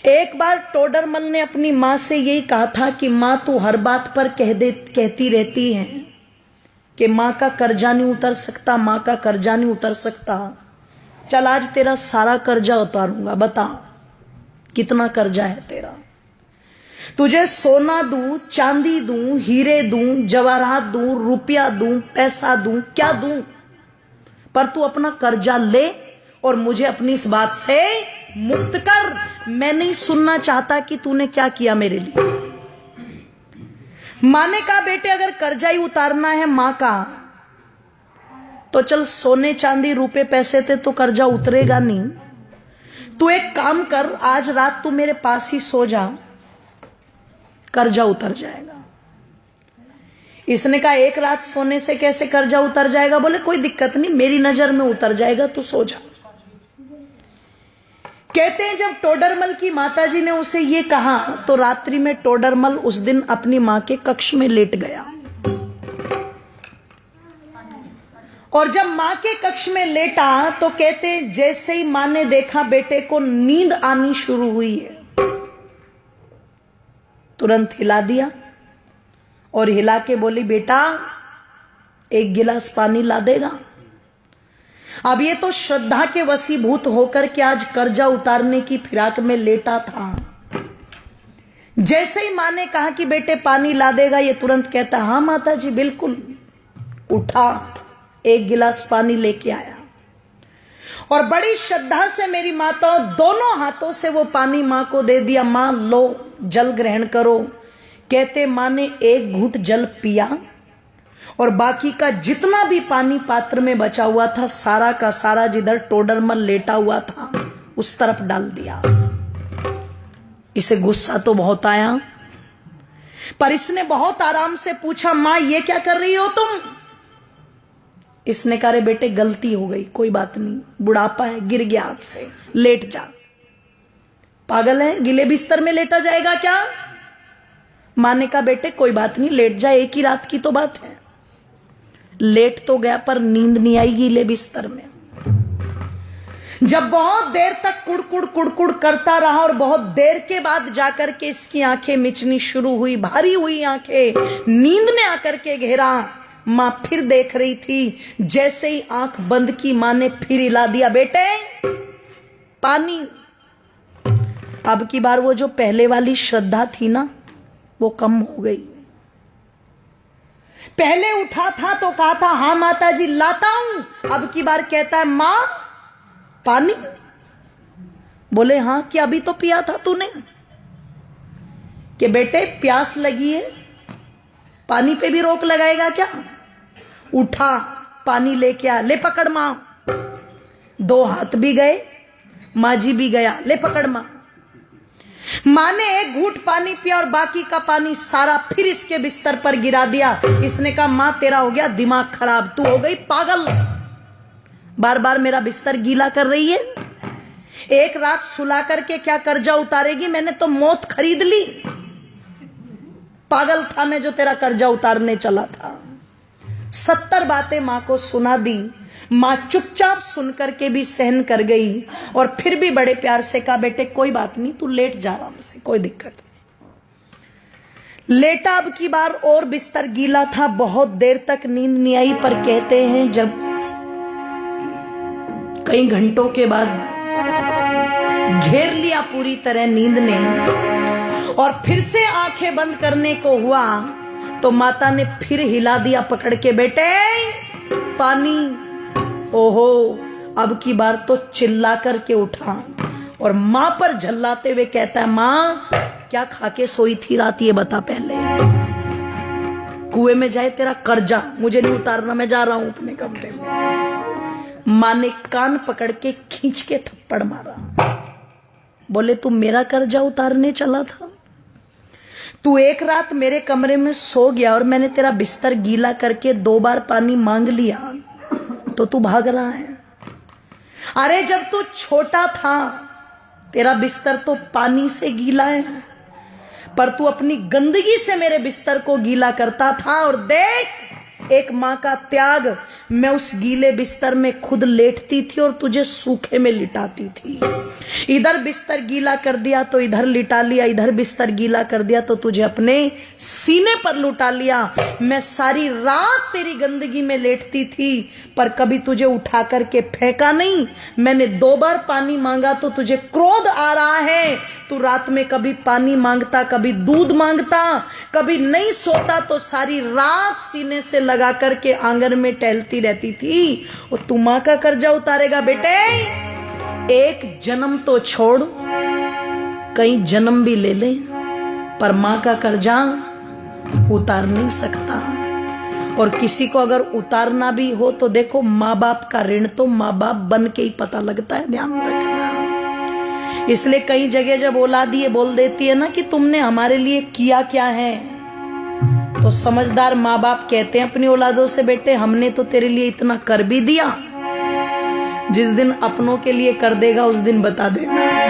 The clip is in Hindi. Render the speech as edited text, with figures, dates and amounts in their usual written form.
एक बार टोडरमल ने अपनी माँ से यही कहा था कि माँ तू हर बात पर कहती रहती है कि माँ का कर्जा नहीं उतर सकता, माँ का कर्जा नहीं उतर सकता। चल आज तेरा सारा कर्जा उतारूंगा, बता कितना कर्जा है तेरा। तुझे सोना दूं, चांदी दूं, हीरे दूं, जवाहरात दूं, रुपया दूं, पैसा दूं, क्या दूं, पर तू अपना कर्जा ले और मुझे अपनी इस बात से मुक्त कर। मैं नहीं सुनना चाहता कि तूने क्या किया मेरे लिए। मां ने कहा बेटे अगर कर्जा ही उतारना है मां का तो चल सोने चांदी रुपए पैसे थे तो कर्जा उतरेगा नहीं। तू एक काम कर, आज रात तू मेरे पास ही सो जा, कर्जा उतर जाएगा। इसने कहा एक रात सोने से कैसे कर्जा उतर जाएगा? बोले कोई दिक्कत नहीं, मेरी नजर में उतर जाएगा, तू सो जा। कहते हैं जब टोडरमल की माताजी ने उसे ये कहा तो रात्रि में टोडरमल उस दिन अपनी मां के कक्ष में लेट गया। और जब मां के कक्ष में लेटा तो कहते हैं जैसे ही मां ने देखा बेटे को नींद आनी शुरू हुई है, तुरंत हिला दिया और हिला के बोली बेटा एक गिलास पानी ला देगा। अब ये तो श्रद्धा के वशीभूत होकर के आज कर्जा उतारने की फिराक में लेटा था। जैसे ही मां ने कहा कि बेटे पानी ला देगा, ये तुरंत कहता हाँ माता जी बिल्कुल। उठा, एक गिलास पानी लेके आया और बड़ी श्रद्धा से मेरी माताओं दोनों हाथों से वो पानी मां को दे दिया। मां लो जल ग्रहण करो। कहते मां ने एक घूंट जल पिया और बाकी का जितना भी पानी पात्र में बचा हुआ था सारा का सारा जिधर टोडरमल लेटा हुआ था उस तरफ डाल दिया। इसे गुस्सा तो बहुत आया, पर इसने बहुत आराम से पूछा मां ये क्या कर रही हो तुम? इसने कहा रे बेटे गलती हो गई, कोई बात नहीं, बुढ़ापा है, गिर गया हाथ से, लेट जा। पागल है, गिले बिस्तर में लेटा जाएगा क्या? मां ने कहा बेटे कोई बात नहीं, लेट जा, एक ही रात की तो बात है। लेट तो गया पर नींद नहीं आई गीले बिस्तर में। जब बहुत देर तक कुड़कुड़ कुड़कुड़ करता रहा और बहुत देर के बाद जाकर के इसकी आंखें मिचनी शुरू हुई, भारी हुई आंखें, नींद ने आकर के घेरा। मां फिर देख रही थी, जैसे ही आंख बंद की मां ने फिर हिला दिया बेटे पानी। अब की बार वो जो पहले वाली श्रद्धा थी ना वो कम हो गई। पहले उठा था तो कहा था हाँ माता जी लाता हूं, अब की बार कहता है मां पानी। बोले हाँ क्या अभी तो पिया था तूने? कि बेटे प्यास लगी है, पानी पे भी रोक लगाएगा क्या? उठा पानी लेके आ, ले पकड़ मां। दो हाथ भी गए, मां जी भी गया, ले पकड़ मां। मां ने एक घूंट पानी पिया और बाकी का पानी सारा फिर इसके बिस्तर पर गिरा दिया। इसने कहा मां तेरा हो गया दिमाग खराब, तू हो गई पागल, बार बार मेरा बिस्तर गीला कर रही है। एक रात सुला करके क्या कर्जा उतारेगी? मैंने तो मौत खरीद ली। पागल था मैं जो तेरा कर्जा उतारने चला था। 70 बातें मां को सुना दी। मां चुपचाप सुनकर के भी सहन कर गई और फिर भी बड़े प्यार से कहा बेटे कोई बात नहीं, तू लेट जा आराम से, कोई दिक्कत नहीं। लेटा, अब की बार और बिस्तर गीला था, बहुत देर तक नींद नहीं आई। पर कहते हैं जब कई घंटों के बाद घेर लिया पूरी तरह नींद ने और फिर से आंखें बंद करने को हुआ तो माता ने फिर हिला दिया पकड़ के, बेटे पानी। ओहो, अब की बार तो चिल्ला करके उठा और मां पर झल्लाते हुए कहता है मां क्या खा के सोई थी रात ये बता पहले। कुएं में जाए तेरा कर्जा, मुझे नहीं उतारना, मैं जा रहा हूं अपने कमरे में। मां ने कान पकड़ के खींच के थप्पड़ मारा। बोले तू मेरा कर्जा उतारने चला था? तू एक रात मेरे कमरे में सो गया और मैंने तेरा बिस्तर गीला करके 2 बार पानी मांग लिया तो तू भाग रहा है। अरे जब तू छोटा था तेरा बिस्तर तो पानी से गीला है, पर तू अपनी गंदगी से मेरे बिस्तर को गीला करता था। और देख एक माँ का त्याग, मैं उस गीले बिस्तर में खुद लेटती थी और तुझे सूखे में लिटाती थी। इधर बिस्तर गीला कर दिया तो इधर लिटा लिया, इधर बिस्तर गीला कर दिया तो तुझे अपने सीने पर लुटा लिया। मैं सारी रात तेरी गंदगी में लेटती थी पर कभी तुझे उठा करके फेंका नहीं। मैंने 2 बार पानी मांगा तो तुझे क्रोध आ रहा है। तू रात में कभी पानी मांगता, कभी दूध मांगता, कभी नहीं सोता तो सारी रात सीने से लगा करके आंगन में टहलती रहती थी। और तू मां का कर्जा उतारेगा बेटे? एक जन्म तो छोड़, कई जन्म भी ले ले, पर मां का कर्जा उतार नहीं सकता। और किसी को अगर उतारना भी हो तो देखो, माँ बाप का ऋण तो माँ बाप बन के ही पता लगता है, ध्यान रखना। इसलिए कई जगह जब औलाद ये बोल देती है ना कि तुमने हमारे लिए किया क्या है, तो समझदार माँ बाप कहते हैं अपनी औलादों से, बेटे हमने तो तेरे लिए इतना कर भी दिया, जिस दिन अपनों के लिए कर देगा उस दिन बता देना।